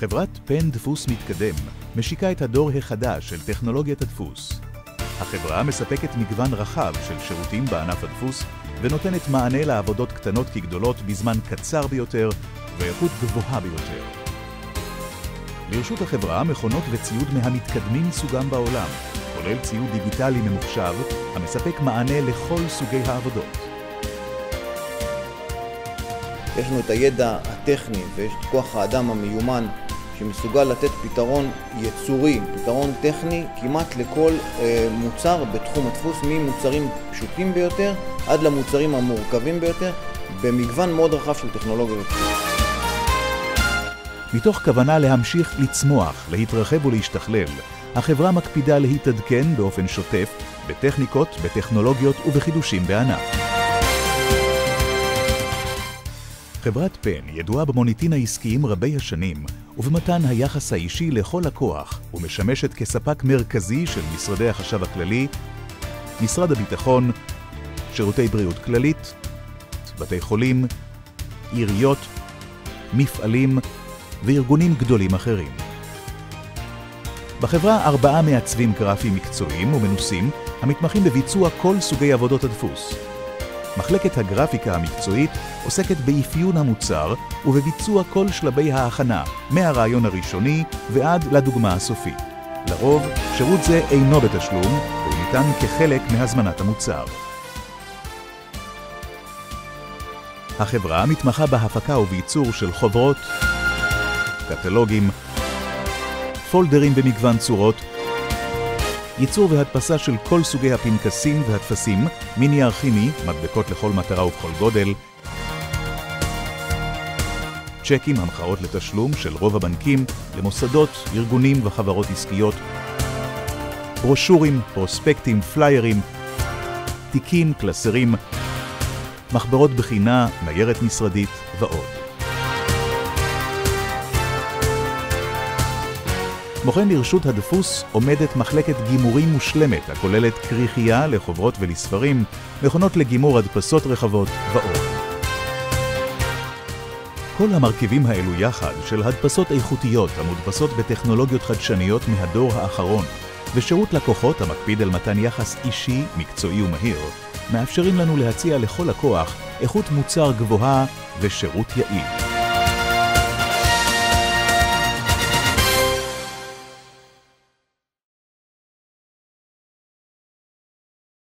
חברת פן דפוס מתקדם משיקה את הדור החדש של טכנולוגיית הדפוס. החברה מספקת מגוון רחב של שירותים בענף הדפוס ונותנת מענה לעבודות קטנות כגדולות בזמן קצר ביותר ואיכות גבוהה ביותר. לרשות החברה מכונות וציוד מהמתקדמים מסוגם בעולם, כולל ציוד דיגיטלי ממוחשב המספק מענה לכל סוגי העבודות. יש לנו את הידע הטכני ויש את כוח האדם המיומן שמסוגל לתת פתרון יצורי, פתרון טכני כמעט לכל מוצר בתחום הדפוס, ממוצרים פשוטים ביותר עד למוצרים המורכבים ביותר, במגוון מאוד רחב של טכנולוגיות. מתוך כוונה להמשיך לצמוח, להתרחב ולהשתכלל, החברה מקפידה להתעדכן באופן שוטף בטכניקות, בטכנולוגיות ובחידושים בענף. חברת פן ידועה במוניטין העסקיים רבי השנים ובמתן היחס האישי לכל לקוח ומשמשת כספק מרכזי של משרדי החשב הכללי, משרד הביטחון, שירותי בריאות כללית, בתי חולים, עיריות, מפעלים וארגונים גדולים אחרים. בחברה 4 מעצבים גרפיים מקצועיים ומנוסים המתמחים בביצוע כל סוגי עבודות הדפוס. מחלקת הגרפיקה המקצועית עוסקת באפיון המוצר ובביצוע כל שלבי ההכנה, מהרעיון הראשוני ועד לדוגמה הסופית. לרוב, שירות זה אינו בתשלום, והוא ניתן כחלק מהזמנת המוצר. החברה מתמחה בהפקה ובייצור של חוברות, קטלוגים, פולדרים במגוון צורות, ייצור והדפסה של כל סוגי הפנקסים והדפסים, מנייר כימי, מדבקות לכל מטרה ובכל גודל, צ'קים, המחאות לתשלום של רוב הבנקים, למוסדות, ארגונים וחברות עסקיות, ברושורים, פרוספקטים, פליירים, תיקים, קלסרים, מחברות בחינה, ניירת משרדית ועוד. כמו כן לרשות הדפוס עומדת מחלקת גימורים מושלמת הכוללת כריכייה לחוברות ולספרים, מכונות לגימור הדפסות רחבות ועוד. כל המרכיבים האלו יחד של הדפסות איכותיות המודפסות בטכנולוגיות חדשניות מהדור האחרון ושירות לקוחות המקפיד על מתן יחס אישי, מקצועי ומהיר, מאפשרים לנו להציע לכל לקוח איכות מוצר גבוהה ושירות יעיל.